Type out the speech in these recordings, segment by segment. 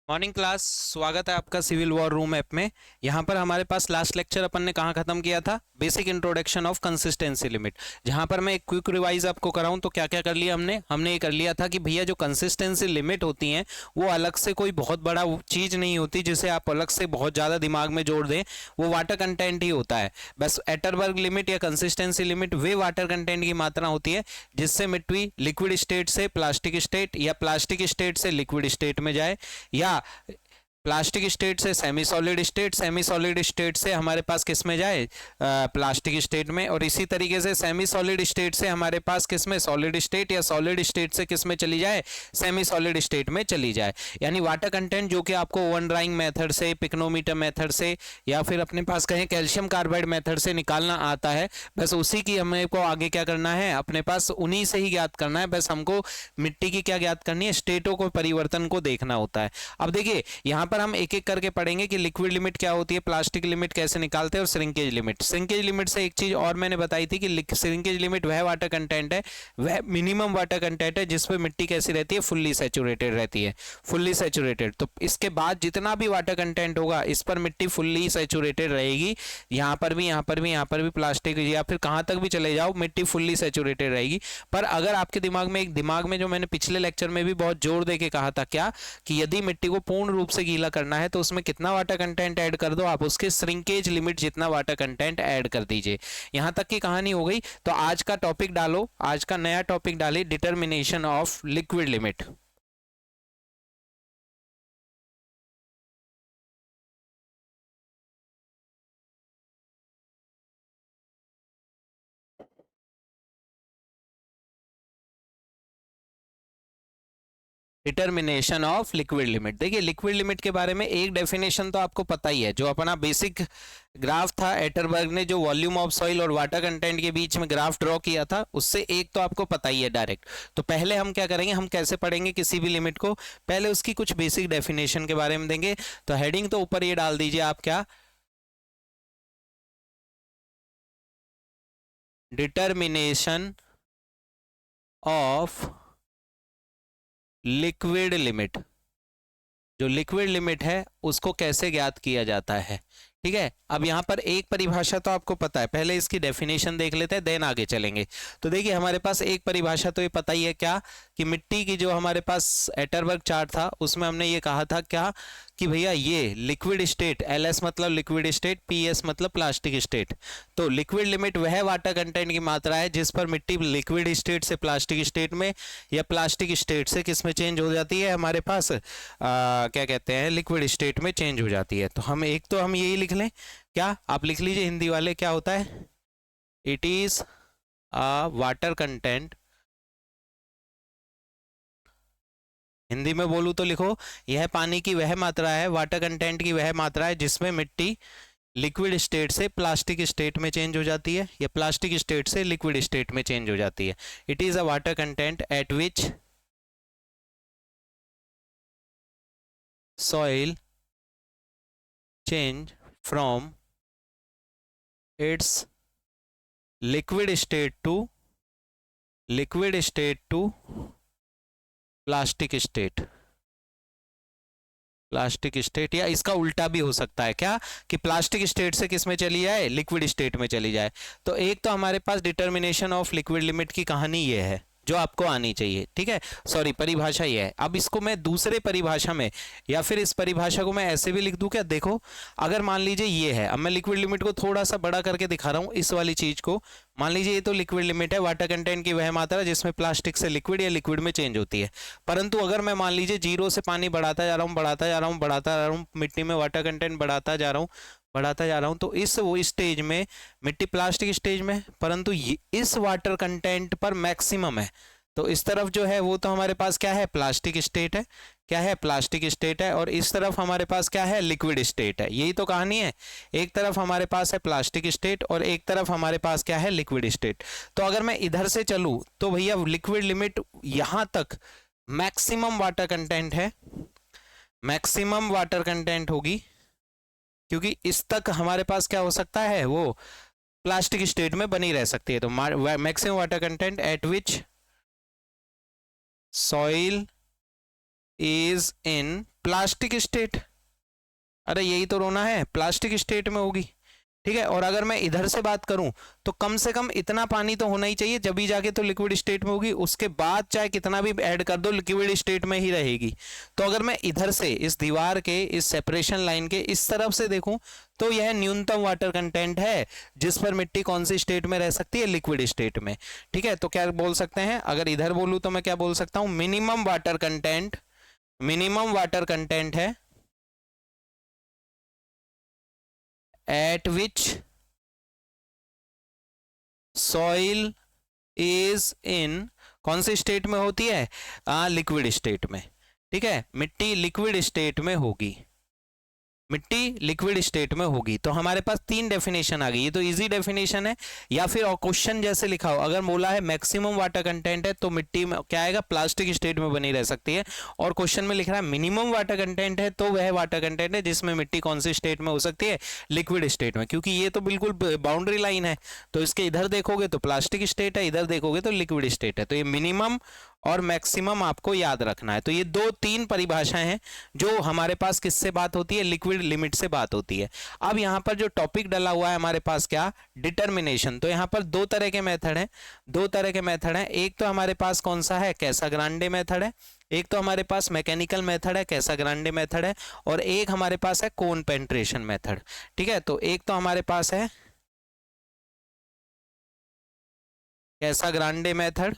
Morning class. स्वागत है आपका सिविल वॉर रूम ऐप में। यहाँ पर हमारे पास लास्ट लेक्चर अपन ने कहाँ खत्म किया था? Basic introduction of consistency limit. जहाँ पर मैं एक क्विक रिवाइज आपको कराऊँ तो क्या क्या कर लिया हमने ये कर लिया था कि भैया जो कंसिस्टेंसी लिमिट होती हैं वो अलग से कोई बहुत बड़ा चीज़ नहीं होती जिसे आप अलग से बहुत ज़्यादा दिमाग में जोड़ दें। वो वाटर कंटेंट ही होता है। बस एटरबर्ग लिमिट या कंसिस्टेंसी लिमिट वे वाटर कंटेंट की मात्रा होती है जिससे मिट्टी लिक्विड स्टेट से प्लास्टिक स्टेट या प्लास्टिक स्टेट से लिक्विड स्टेट में जाए, या प्लास्टिक स्टेट से सेमी सॉलिड स्टेट से हमारे पास किस में जाए? प्लास्टिक स्टेट में। और इसी तरीके से सेमी सॉलिड स्टेट से हमारे पास किस में? सॉलिड स्टेट, या सॉलिड स्टेट से किस में चली जाए? सेमी सॉलिड स्टेट में चली जाए। यानी वाटर कंटेंट जो कि आपको ओवन ड्राइंग मेथड से, पिक्नोमीटर मेथड से, या फिर अपने पास कहें कैल्शियम कार्बाइड मेथड से निकालना आता है, बस उसी की हमें को आगे क्या करना है, अपने पास उन्हीं से ही ज्ञात करना है। बस हमको मिट्टी की क्या ज्ञात करनी है? स्टेटों को, परिवर्तन को देखना होता है। अब देखिए यहाँ पर हम एक एक करके पढ़ेंगे कि लिक्विड लिमिट क्या होती है, प्लास्टिक लिमिट कैसे निकालते हैं, और श्रिंकेज लिमिट। श्रिंकेज लिमिट से एक चीज और मैंने बताई थी कि श्रिंकेज लिमिट वह वाटर कंटेंट है, वह मिनिमम वाटर कंटेंट है जिसपे मिट्टी कैसी रहती है? फुल्ली सैचुरेटेड रहती है। Fully saturated. तो इसके बाद जितना भी वाटर कंटेंट होगा इस पर मिट्टी फुल्ली सैचुरेटेड रहेगी। यहाँ पर भी, यहाँ पर भी, यहाँ पर भी प्लास्टिक, या फिर कहाँ तक भी चले जाओ मिट्टी फुल्ली सैचुरेटेड रहेगी। पर अगर आपके दिमाग में जो मैंने पिछले लेक्चर में भी बहुत जोर दे के कहा था क्या, कि यदि मिट्टी को पूर्ण रूप से गीला करना है तो उसमें कितना वाटर कंटेंट ऐड कर दो, आप उसके श्रिंकेज लिमिट जितना वाटर कंटेंट ऐड कर दीजिए। यहां तक की कहानी हो गई। तो आज का टॉपिक डालो, आज का नया टॉपिक डालिए, determination of liquid limit. Determination of liquid limit. देखिए लिक्विड लिमिट के बारे में एक डेफिनेशन तो आपको पता ही है, जो अपना बेसिक ग्राफ था एटरबर्ग ने, जो वॉल्यूम ऑफ सॉइल और वाटर कंटेंट के बीच में ग्राफ ड्रॉ किया था, उससे एक तो आपको पता ही है डायरेक्ट। तो पहले हम क्या करेंगे, हम कैसे पढ़ेंगे किसी भी लिमिट को, पहले उसकी कुछ बेसिक डेफिनेशन के बारे में देंगे। तो हेडिंग तो ऊपर ये डाल दीजिए आप, क्या? Determination of liquid limit. जो लिक्विड लिमिट है उसको कैसे ज्ञात किया जाता है। ठीक है, अब यहां पर एक परिभाषा तो आपको पता है, पहले इसकी डेफिनेशन देख लेते हैं, देन आगे चलेंगे। तो देखिए हमारे पास एक परिभाषा तो ये पता ही है, क्या? कि मिट्टी की जो हमारे पास एटरबर्ग चार्ट था उसमें हमने ये कहा था क्या, कि भैया ये लिक्विड स्टेट, एलएस मतलब लिक्विड स्टेट, पीएस मतलब प्लास्टिक स्टेट। तो लिक्विड लिमिट वह वाटर कंटेंट की मात्रा है जिस पर मिट्टी लिक्विड स्टेट से प्लास्टिक स्टेट में, या प्लास्टिक स्टेट से किस में चेंज हो जाती है, हमारे पास क्या कहते हैं, लिक्विड स्टेट में चेंज हो जाती है। तो हम एक तो हम यही लिख लें, क्या? आप लिख लीजिए हिंदी वाले, क्या होता है? It is a water content. Hindi में बोलूं तो लिखो, यह पानी की वह मात्रा है, वाटर कंटेंट की वह मात्रा है जिसमें मिट्टी लिक्विड स्टेट से प्लास्टिक स्टेट में चेंज हो जाती है, या प्लास्टिक स्टेट से लिक्विड स्टेट में चेंज हो जाती है। It is a water content at which soil change from its liquid state to plastic state. Plastic state, या इसका उल्टा भी हो सकता है, क्या? कि प्लास्टिक स्टेट से किस में चली जाए? लिक्विड स्टेट में चली जाए। तो एक तो हमारे पास डिटर्मिनेशन ऑफ लिक्विड लिमिट की कहानी ये है जो आपको आनी चाहिए। ठीक है, सॉरी परिभाषा ये है। अब इसको मैं दूसरे परिभाषा में, या फिर इस परिभाषा को मैं ऐसे भी लिख दूं, क्या? देखो अगर मान लीजिए ये है, अब मैं लिक्विड लिमिट को थोड़ा सा बड़ा करके दिखा रहा हूं इस वाली चीज को। मान लीजिए ये तो लिक्विड लिमिट है, वाटर कंटेंट की वह मात्रा जिसमें प्लास्टिक से लिक्विड या लिक्विड में चेंज होती है। परंतु अगर मैं मान लीजिए जीरो से पानी बढ़ाता जा रहा हूँ, बढ़ाता जा रहा हूँ, बढ़ाता जा रहा हूँ, मिट्टी में वाटर कंटेंट बढ़ाता जा रहा हूँ, बढ़ाता जा रहा हूं, तो इस वो स्टेज में मिट्टी प्लास्टिक स्टेज में, परंतु इस वाटर कंटेंट पर मैक्सिमम है। तो इस तरफ जो है वो तो हमारे पास क्या है? प्लास्टिक स्टेट है। क्या है? प्लास्टिक स्टेट है। और इस तरफ हमारे पास क्या है? लिक्विड स्टेट है। यही तो कहानी है। एक तरफ हमारे पास है प्लास्टिक स्टेट और एक तरफ हमारे पास क्या है? Liquid state. तो अगर मैं इधर से चलूं तो भैया लिक्विड लिमिट यहां तक मैक्सिमम वाटर कंटेंट है, मैक्सिमम वाटर कंटेंट होगी, क्योंकि इस तक हमारे पास क्या हो सकता है? वो प्लास्टिक स्टेट में बनी रह सकती है। तो maximum water content at which soil is in plastic state. अरे यही तो रोना है, प्लास्टिक स्टेट में होगी। ठीक है, और अगर मैं इधर से बात करूं तो कम से कम इतना पानी तो होना ही चाहिए, जब भी जाके तो लिक्विड स्टेट में होगी, उसके बाद चाहे कितना भी ऐड कर दो लिक्विड स्टेट में ही रहेगी। तो अगर मैं इधर से इस दीवार के इस सेपरेशन लाइन के इस तरफ से देखूं तो यह न्यूनतम वाटर कंटेंट है जिस पर मिट्टी कौन सी स्टेट में रह सकती है, लिक्विड स्टेट में। ठीक है, तो क्या बोल सकते हैं, अगर इधर बोलूं तो मैं क्या बोल सकता हूं, मिनिमम वाटर कंटेंट है at which soil is in, कौन सी स्टेट में होती है, लिक्विड स्टेट में। ठीक है, मिट्टी लिक्विड स्टेट में होगी, मिट्टी लिक्विड स्टेट में होगी। तो हमारे पास तीन डेफिनेशन आ गई, ये तो इजी डेफिनेशन है। या फिर और क्वेश्चन जैसे लिखा हो, अगर बोला है मैक्सिमम वाटर कंटेंट है तो मिट्टी में क्या आएगा, प्लास्टिक स्टेट में बनी रह सकती है। और क्वेश्चन में लिख रहा है मिनिमम वाटर कंटेंट है तो वह वाटर कंटेंट है जिसमें मिट्टी कौन सी स्टेट में हो सकती है, लिक्विड स्टेट में। क्योंकि ये तो बिल्कुल बाउंड्री लाइन है, तो इसके इधर देखोगे तो प्लास्टिक स्टेट है, इधर देखोगे तो लिक्विड स्टेट है। तो ये मिनिमम और मैक्सिमम आपको याद रखना है। तो ये दो तीन परिभाषाएं हैं जो हमारे पास किससे बात होती है, लिक्विड लिमिट से बात होती है। अब यहाँ पर जो टॉपिक डला हुआ है हमारे पास क्या, डिटर्मिनेशन। तो यहाँ पर दो तरह के मेथड हैं, एक तो हमारे पास कौन सा है, कैसाग्रांडे मेथड है, एक तो हमारे पास मैकेनिकल मेथड है, कैसाग्रांडे मेथड है, और एक हमारे पास है कोन पेनिट्रेशन मेथड। ठीक है, तो एक तो हमारे पास है कैसाग्रांडे मेथड,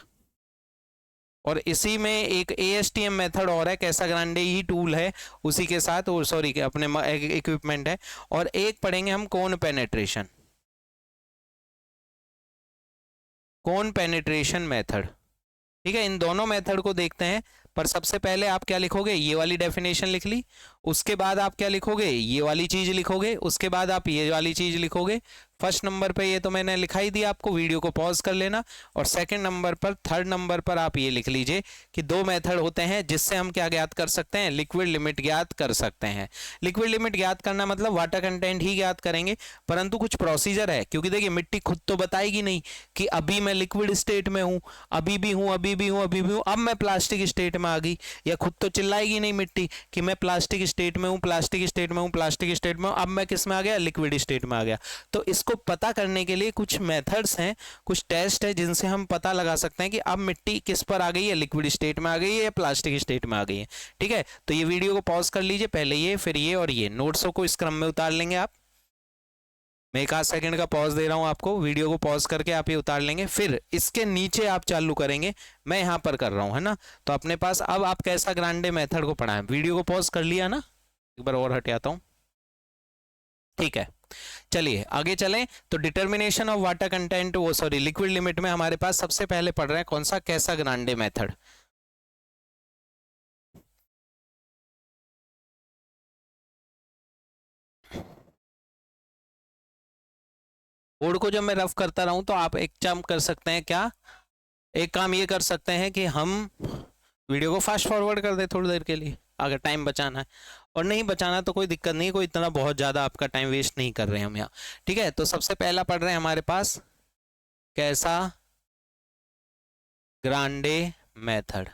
और इसी में एक ASTM मेथड और है, कैसाग्रांडे ही टूल है उसी के साथ, और सॉरी अपने इक्विपमेंट है। और एक पढ़ेंगे हम कोन पेनिट्रेशन मेथड। ठीक है, इन दोनों मेथड को देखते हैं। पर सबसे पहले आप क्या लिखोगे, ये वाली डेफिनेशन लिख ली, उसके बाद आप क्या लिखोगे, ये वाली चीज लिखोगे, उसके बाद आप ये वाली चीज लिखोगे। फर्स्ट नंबर पे ये तो मैंने लिखा ही दिया आपको, वीडियो को पॉज कर लेना। और सेकंड नंबर पर, थर्ड नंबर पर आप ये लिख लीजिए कि दो मेथड होते हैं जिससे हम क्या ज्ञात कर सकते हैं, लिक्विड लिमिट ज्ञात कर सकते हैं। लिक्विड लिमिट ज्ञात करना मतलब वाटर कंटेंट ही ज्ञात करेंगे, परंतु कुछ प्रोसीजर है। क्योंकि देखिए मिट्टी खुद तो बताएगी नहीं कि अभी मैं लिक्विड स्टेट में हूँ, अभी भी हूँ, अब मैं प्लास्टिक स्टेट में आ गई। या खुद तो चिल्लाएगी नहीं मिट्टी कि मैं प्लास्टिक स्टेट में हूँ, अब मैं किस में आ गया, लिक्विड स्टेट में आ गया। तो इसको पता करने के लिए कुछ मेथड्स हैं, कुछ टेस्ट है जिनसे हम पता लगा सकते हैं कि अब मिट्टी किस पर आ गई है, लिक्विड स्टेट में आ गई है या प्लास्टिक स्टेट में आ गई है। ठीक है, तो ये वीडियो को पॉज कर लीजिए, पहले ये फिर ये और ये नोट्सों को इस क्रम में उतार लेंगे आप। मैं एक आध सेकंड का पॉज दे रहा हूं आपको, वीडियो को पॉज करके आप ये उतार लेंगे, फिर इसके नीचे आप चालू करेंगे। मैं यहां पर कर रहा हूं, है ना। तो अपने पास अब आप कैसाग्रांडे मेथड को पढ़ाएं। वीडियो को पॉज कर लिया ना, एक बार और हट आता हूं। ठीक है, चलिए आगे चलें। तो डिटर्मिनेशन ऑफ वाटर कंटेंट, वो सॉरी लिक्विड लिमिट में हमारे पास सबसे पहले पढ़ रहे हैं कौन सा, कैसाग्रांडे मेथड। बोर्ड को जब मैं रफ करता रहूं तो आप एक काम कर सकते हैं, क्या एक काम ये कर सकते हैं कि हम वीडियो को फास्ट फॉरवर्ड कर दें थोड़ी देर के लिए, अगर टाइम बचाना है। और नहीं बचाना तो कोई दिक्कत नहीं, कोई इतना बहुत ज़्यादा आपका टाइम वेस्ट नहीं कर रहे हैं हम यहाँ। ठीक है, तो सबसे पहला पढ़ रहे हैं हमारे पास कैसाग्रांडे मेथड।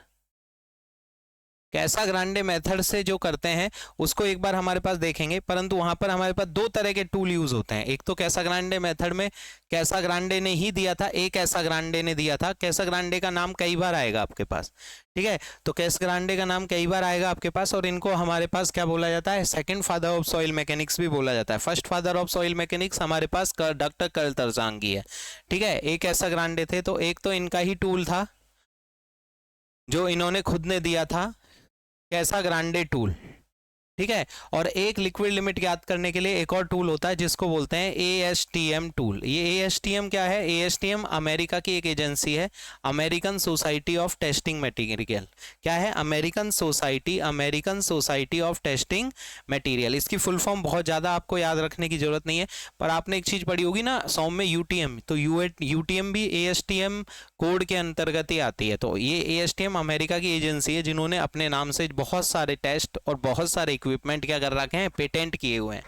कैसाग्रांडे मेथड से जो करते हैं उसको एक बार हमारे पास देखेंगे, परंतु वहां पर हमारे पास दो तरह के टूल यूज होते हैं। एक तो कैसाग्रांडे मेथड में कैसाग्रांडे ने ही दिया था, एक कैसाग्रांडे ने दिया था। कैसाग्रांडे का नाम कई बार आएगा आपके पास, ठीक है, तो कैसाग्रांडे का नाम कई बार आएगा आपके पास। और इनको हमारे पास क्या बोला जाता है, second father of soil mechanics भी बोला जाता है। First father of soil mechanics हमारे पास डॉक्टर कर्ल तरजांगी है। ठीक है, एक कैसाग्रांडे थे, तो एक तो इनका ही टूल था जो इन्होंने खुद ने दिया था, कैसाग्रांडे टूल। ठीक है, और एक लिक्विड लिमिट ज्ञात करने के लिए एक और टूल होता है जिसको बोलते हैं ASTM टूल। ये ASTM क्या है, ASTM अमेरिका की एक एजेंसी है, American society of testing material. क्या है, American society of testing material. इसकी फुल फॉर्म बहुत ज़्यादा आपको याद रखने की जरूरत नहीं है, पर आपने एक चीज़ पढ़ी होगी ना सॉम में, UTM, तो UTM भी ASTM कोड के अंतर्गत ही आती है। तो ये ASTM अमेरिका की एजेंसी है जिन्होंने अपने नाम से बहुत सारे टेस्ट और बहुत सारे इक्विपमेंट क्या कर रखे हैं, पेटेंट किए हुए हैं।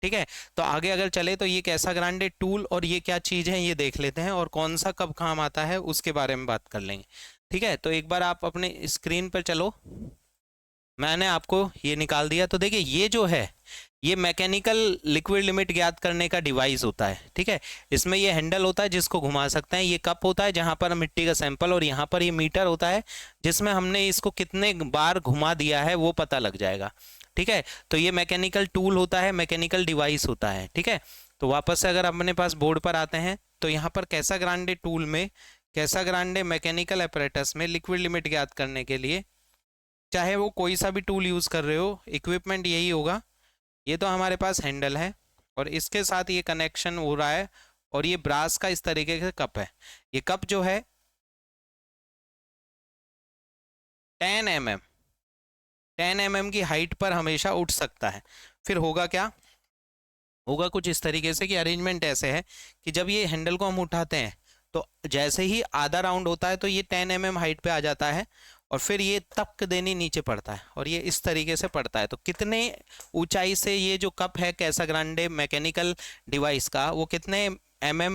ठीक है, तो आगे अगर चले तो ये कैसाग्रांडे टूल और ये क्या चीज़ है ये देख लेते हैं, और कौन सा कब काम आता है उसके बारे में बात कर लेंगे। ठीक है, तो एक बार आप अपने स्क्रीन पर चलो। मैंने आपको ये निकाल दिया। तो देखिए ये जो है ये मैकेनिकल लिक्विड लिमिट ज्ञात करने का डिवाइस होता है, ठीक है। इसमें ये हैंडल होता है जिसको घुमा सकते हैं, ये कप होता है जहां पर मिट्टी का सैंपल, और यहाँ पर ये मीटर होता है जिसमें हमने इसको कितने बार घुमा दिया है वो पता लग जाएगा, ठीक है। तो ये मैकेनिकल टूल होता है, मैकेनिकल डिवाइस होता है, ठीक है। तो वापस से अगर अपने पास बोर्ड पर आते हैं तो यहाँ पर कैसा ग्रांडे टूल में, कैसा ग्रांडे मैकेनिकल अपरेटस में लिक्विड लिमिट ज्ञात करने के लिए, चाहे वो कोई सा भी टूल यूज कर रहे हो, इक्विपमेंट यही होगा। ये तो हमारे पास हैंडल है और इसके साथ ये कनेक्शन हो रहा है, और ये ब्रास का इस तरीके से कप है। ये कप जो है 10 mm, 10 mm की हाइट पर हमेशा उठ सकता है। फिर होगा क्या, होगा कुछ इस तरीके से कि अरेंजमेंट ऐसे है कि जब ये हैंडल को हम उठाते हैं तो जैसे ही आधा राउंड होता है तो ये 10 mm हाइट पे आ जाता है, और फिर ये तक देनी नीचे पड़ता है और ये इस तरीके से पड़ता है। तो कितने ऊंचाई से ये जो कप है कैसा ग्रांडे मैकेनिकल डिवाइस का, वो कितने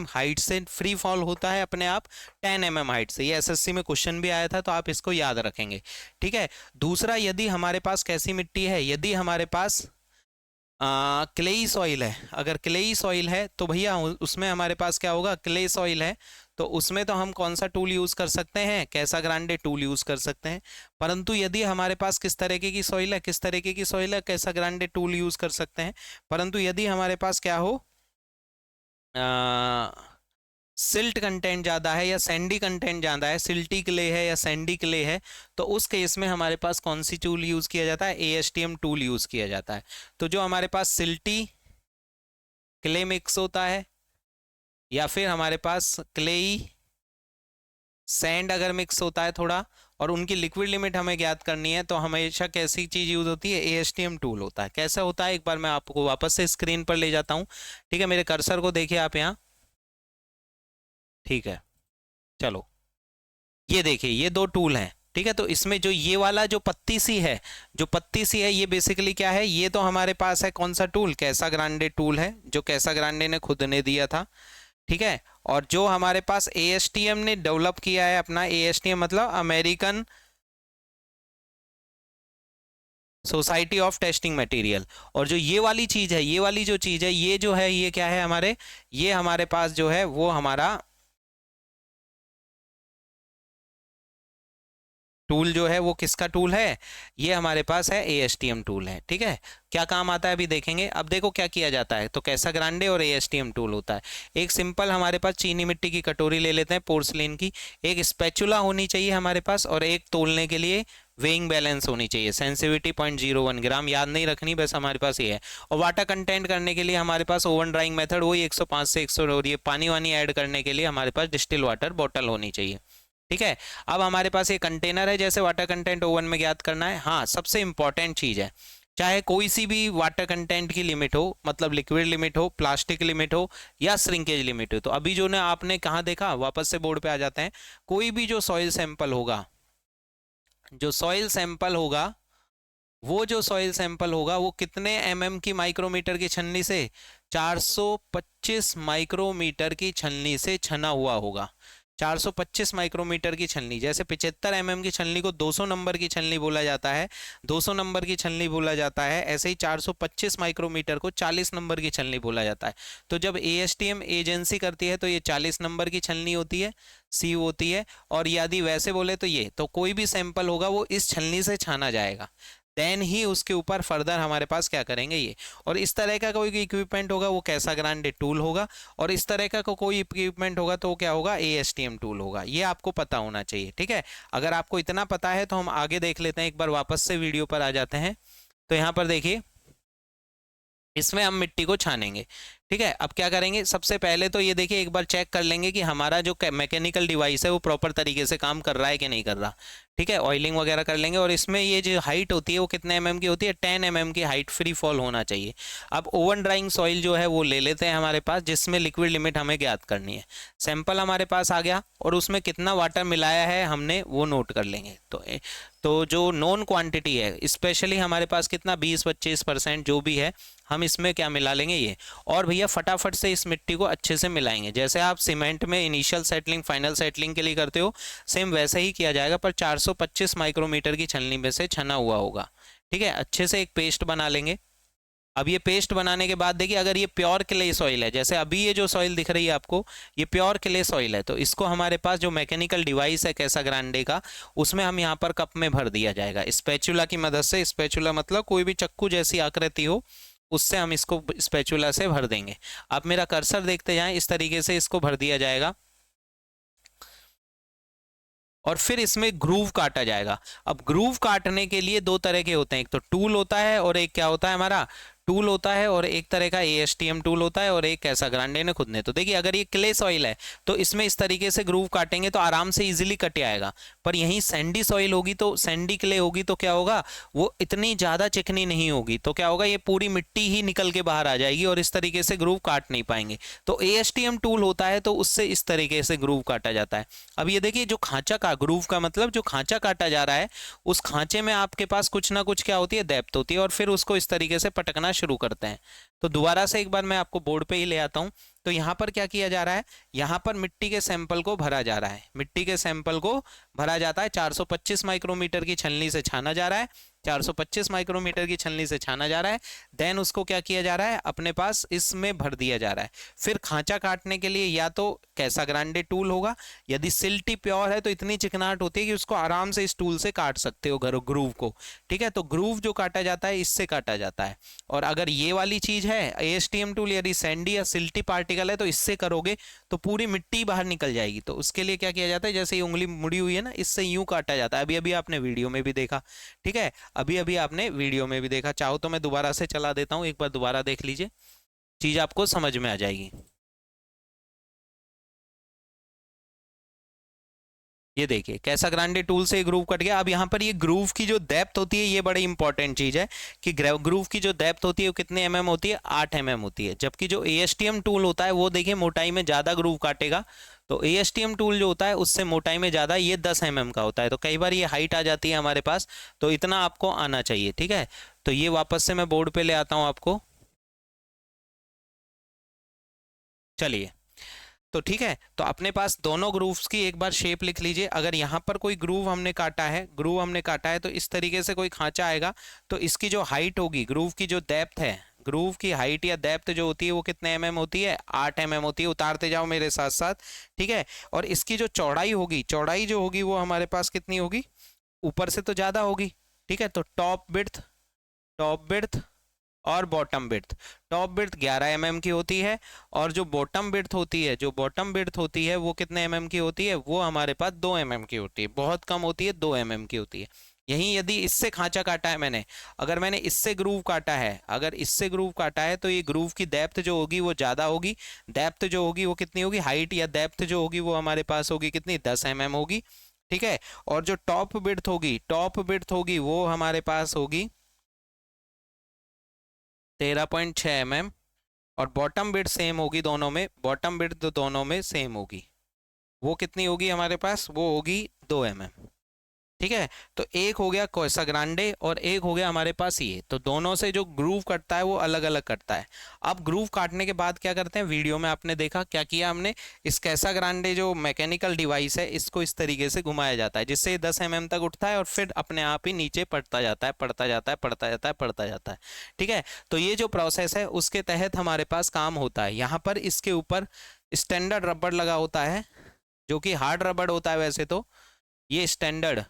हाइट से फ्री फॉल होता है अपने आप, 10 हाइट से। ये एसएससी में क्वेश्चन भी आया था तो आप इसको याद रखेंगे, ठीक है। दूसरा, यदि हमारे पास कैसी मिट्टी है, यदि हमारे पास क्लेई सॉइल है, अगर क्लेई सॉइल है तो भैया उसमें हमारे पास क्या होगा, क्ले सॉइल है तो उसमें तो हम कौन सा टूल यूज कर सकते हैं, कैसा ग्रांडे टूल यूज कर सकते हैं। परंतु यदि हमारे पास किस तरीके की सॉइल है, किस तरीके की सॉइल है, कैसा ग्रांडे टूल यूज कर सकते हैं। परंतु यदि हमारे पास क्या हो, सिल्ट कंटेंट ज़्यादा है या सैंडी कंटेंट ज़्यादा है, सिल्टी क्ले है या सैंडी क्ले है, तो उस केस में हमारे पास कौन सी टूल यूज़ किया जाता है, एएसटीएम टूल यूज़ किया जाता है। तो जो हमारे पास सिल्टी क्ले मिक्स होता है या फिर हमारे पास क्लेई सैंड अगर मिक्स होता है थोड़ा, और उनकी लिक्विड लिमिट हमें ज्ञात करनी है, तो हमेशा कैसी चीज़ यूज़ होती है, एएसटीएम टूल होता है। कैसा होता है, एक बार मैं आपको वापस से स्क्रीन पर ले जाता हूँ, ठीक है। मेरे कर्सर को देखिए आप यहाँ, ठीक है। चलो ये देखिए ये दो टूल हैं, ठीक है। तो इसमें जो ये वाला जो पत्ती सी है, जो पत्ती सी है, ये बेसिकली क्या है, ये तो हमारे पास है कौन सा टूल, कैसा ग्रांडे टूल है, जो कैसा ग्रांडे ने खुद ने दिया था, ठीक है। और जो हमारे पास एएसटीएम ने डेवलप किया है अपना, एएसटीएम मतलब American society of testing material. और जो ये वाली चीज है, ये वाली जो चीज है, ये जो है ये क्या है हमारे, ये हमारे पास जो है वो हमारा टूल जो है वो किसका टूल है, ये हमारे पास है एएसटीएम टूल है, ठीक है। क्या काम आता है अभी देखेंगे। अब देखो क्या किया जाता है, तो कैसा ग्रांडे और एएसटीएम टूल होता है। एक सिंपल हमारे पास चीनी मिट्टी की कटोरी ले लेते हैं, पोर्सलिन की, एक स्पैचुला होनी चाहिए हमारे पास, और एक तोलने के लिए वेइंग बैलेंस होनी चाहिए, सेंसिटिविटी 0.01 ग्राम, याद नहीं रखनी बस, हमारे पास ये है। और वाटर कंटेंट करने के लिए हमारे पास ओवन ड्राइंग मेथड, वही 105 से 100, और ये पानी वानी ऐड करने के लिए हमारे पास डिस्टिल वाटर बॉटल होनी चाहिए, ठीक है। अब हमारे पास ये कंटेनर है, जैसे वाटर कंटेंट ओवन में ज्ञात करना है। हाँ, सबसे इंपॉर्टेंट चीज है, चाहे कोई सी भी वाटर कंटेंट की लिमिट हो, मतलब लिक्विड लिमिट हो, प्लास्टिक लिमिट हो या श्रिंकेज लिमिट हो। तो अभी जो ने आपने कहाँ देखा, वापस से बोर्ड पे आ जाते हैं, कोई भी जो सॉइल सैंपल होगा, जो सॉइल सैंपल होगा, वो जो सॉइल सैंपल होगा वो कितने की माइक्रोमीटर की छन्नी से, 425 माइक्रोमीटर की छन्नी से छना हुआ होगा। 425 माइक्रोमीटर की छलनी, जैसे 75 की छलनी को 200 नंबर की छलनी बोला जाता है, 200 नंबर की छलनी बोला जाता है, ऐसे ही 425 माइक्रोमीटर को 40 नंबर की छलनी बोला जाता है। तो जब एएसटीएम एजेंसी करती है तो ये 40 नंबर की छलनी होती है, सी होती है। और यदि वैसे बोले तो ये, तो कोई भी सैंपल होगा वो इस छलनी से छाना जाएगा, देन ही उसके ऊपर फर्दर हमारे पास क्या करेंगे ये। और इस तरह का कोई इक्विपमेंट होगा वो कैसा ग्रांडे टूल होगा, और इस तरह का कोई इक्विपमेंट होगा तो वो क्या होगा, एएसटीएम टूल होगा। ये आपको पता होना चाहिए, ठीक है। अगर आपको इतना पता है तो हम आगे देख लेते हैं, एक बार वापस से वीडियो पर आ जाते हैं। तो यहाँ पर देखिए, इसमें हम मिट्टी को छानेंगे, ठीक है। अब क्या करेंगे, सबसे पहले तो ये देखिए, एक बार चेक कर लेंगे कि हमारा जो मैकेनिकल डिवाइस है वो प्रॉपर तरीके से काम कर रहा है कि नहीं कर रहा, ठीक है। ऑयलिंग वगैरह कर लेंगे। और इसमें ये जो हाइट होती है वो कितने की होती है, 10 की हाइट फ्री फॉल होना चाहिए। अब ओवन ड्राइंग सॉइल जो है वो ले लेते हैं हमारे पास, जिसमें लिक्विड लिमिट हमें ज्ञात करनी है। सैंपल हमारे पास आ गया और उसमें कितना वाटर मिलाया है हमने वो नोट कर लेंगे। तो जो नॉन क्वांटिटी है, स्पेशली हमारे पास कितना 20-25% जो भी है, हम इसमें क्या मिला लेंगे ये। और भैया फटाफट से इस मिट्टी को अच्छे से मिलाएंगे, जैसे आप सीमेंट में इनिशियल सेटलिंग फाइनल सेटलिंग के लिए करते हो, सेम वैसे ही किया जाएगा, पर 425 माइक्रोमीटर की छलनी में से छना हुआ होगा, ठीक है, अच्छे से एक पेस्ट बना लेंगे। अब ये पेस्ट बनाने के बाद देखिए, अगर ये प्योर क्ले सॉइल है, जैसे अभी ये जो सॉइल दिख रही है आपको, ये प्योर क्ले सॉइल है, तो इसको हमारे पास जो मैकेनिकल डिवाइस है कैसा ग्रांडे का, उसमें हम यहाँ पर कप में भर दिया जाएगा स्पैचुला की मदद से। स्पैचुला मतलब कोई भी चक्कू जैसी आकृति हो, उससे हम इसको स्पैचुला से भर देंगे। आप मेरा कर्सर देखते जाएं, इस तरीके से इसको भर दिया जाएगा और फिर इसमें ग्रूव काटा जाएगा। अब ग्रूव काटने के लिए दो तरह के होते हैं, एक तो टूल होता है और एक क्या होता है हमारा टूल होता है, और एक तरह का एएसटीएम टूल होता है, और एक कैसा ग्रांडे ने खुद ने। तो देखिए, अगर ये क्ले सॉइल है तो इसमें इस तरीके से ग्रूव काटेंगे तो आराम से इजीली कट आएगा। पर यहीं सैंडी सॉइल होगी, तो सैंडी क्ले होगी, तो क्या होगा, वो इतनी ज्यादा चिकनी नहीं होगी, तो क्या होगा, ये पूरी मिट्टी ही निकल के बाहर आ जाएगी और इस तरीके से ग्रूव काट नहीं पाएंगे। तो एएसटीएम टूल होता है तो उससे इस तरीके से ग्रूव काटा जाता है। अब ये देखिए, जो खांचा का ग्रूव का मतलब जो खांचा काटा जा रहा है, उस खांचे में आपके पास कुछ ना कुछ क्या होती है, डेप्थ होती है, और फिर उसको इस तरीके से पटकना शुरू करते हैं। तो दोबारा से एक बार मैं आपको बोर्ड पे ही ले आता हूं। तो यहाँ पर क्या किया जा रहा है, यहाँ पर मिट्टी के सैंपल को भरा जा रहा है, मिट्टी के सैंपल को भरा जाता है, 425 माइक्रोमीटर की छलनी से छाना जा रहा है, 425 माइक्रोमीटर की छलनी से छाना जा रहा है। देन उसको क्या किया जा रहा है, अपने पास इसमें भर दिया जा रहा है। फिर खांचा काटने के लिए या तो कैसा ग्रांडे टूल होगा, यदि सिल्टी प्योर है तो इतनी चिकनाहट होती है कि उसको आराम से इस टूल से काट सकते हो ग्रूव को। ठीक है, तो ग्रूव जो काटा जाता है इससे काटा जाता है। और अगर ये वाली चीज है एएसटीएम टूल, यदि सैंडी या सिल्टी पार्टिकल है तो इससे करोगे तो पूरी मिट्टी बाहर निकल जाएगी। तो उसके लिए क्या किया जाता है, जैसे ये उंगली मुड़ी हुई है ना, इससे यूं काटा जाता है। अभी अभी आपने वीडियो में भी देखा, ठीक है, अभी अभी आपने वीडियो में भी देखा। चाहो तो मैं दोबारा से चला देता हूं, एक बार दोबारा देख लीजिए, चीज आपको समझ में आ जाएगी। ये देखिए, कैसा ग्रांडे टूल से ग्रूव कट गया। अब यहाँ पर ये ग्रूव की जो डेप्थ होती है, ये बड़ी इंपॉर्टेंट चीज है कि ग्रूव की जो डेप्थ होती है वो कितने एमएम होती है, 8 mm होती है। जबकि जो एएसटीएम टूल होता है वो देखिए मोटाई में ज्यादा ग्रूव काटेगा। तो एएसटीएम टूल जो होता है उससे मोटाई में ज्यादा, ये 10 mm का होता है। तो कई बार ये हाइट आ जाती है हमारे पास, तो इतना आपको आना चाहिए। ठीक है, तो ये वापस से मैं बोर्ड पे ले आता हूँ आपको। चलिए, तो ठीक है, तो अपने पास दोनों ग्रूव्स की एक बार शेप लिख लीजिए। अगर यहाँ पर कोई ग्रूव हमने काटा है, ग्रूव हमने काटा है, तो इस तरीके से कोई खांचा आएगा, तो इसकी जो हाइट होगी, ग्रूव की जो डेप्थ है, ग्रूव की हाइट या डेप्थ जो होती है वो कितने एमएम होती है, 8 mm होती है। उतारते जाओ मेरे साथ साथ, ठीक है। और इसकी जो चौड़ाई होगी, चौड़ाई जो होगी वो हमारे पास कितनी होगी, ऊपर से तो ज्यादा होगी, ठीक है। तो टॉप बिड्थ और bottom width, top width 11 mm की होती है, और जो बॉटम बिड्थ होती है, जो बॉटम बिड्थ होती है वो कितने एमएम की होती है, वो हमारे पास 2 mm की होती है। बहुत कम होती है, 2 mm की होती है। यहीं यदि इससे खांचा काटा है मैंने, अगर मैंने इससे ग्रूव काटा है, अगर इससे ग्रूव काटा है, तो ये ग्रूव की डेप्थ जो होगी वो ज्यादा होगी। डेप्थ जो होगी वो कितनी होगी, हाइट या डेप्थ जो होगी वो हमारे पास होगी कितनी, 10 mm होगी। ठीक है, और जो टॉप बिड्थ होगी वो हमारे पास होगी 13.6 mm। और बॉटम बिट सेम होगी दोनों में, बॉटम बिट तो दोनों में सेम होगी, वो कितनी होगी हमारे पास, वो होगी 2 mm। ठीक है, तो एक हो गया कोसा ग्रांडे और एक हो गया हमारे पास ये। तो दोनों से जो ग्रूव कटता है वो अलग अलग कटता है। अब ग्रूव काटने के बाद क्या करते हैं, वीडियो में आपने देखा क्या किया हमने, इस कैसा ग्रांडे जो मैकेनिकल डिवाइस है इसको इस तरीके से घुमाया जाता है, जिससे 10 mm तक उठता है और फिर अपने आप ही नीचे पड़ता जाता है, पड़ता जाता है, पड़ता जाता है, पड़ता जाता है। ठीक है, तो ये जो प्रोसेस है उसके तहत हमारे पास काम होता है। यहाँ पर इसके ऊपर स्टैंडर्ड रबड़ लगा होता है, जो कि हार्ड रबड़ होता है वैसे तो, ये स्टैंडर्ड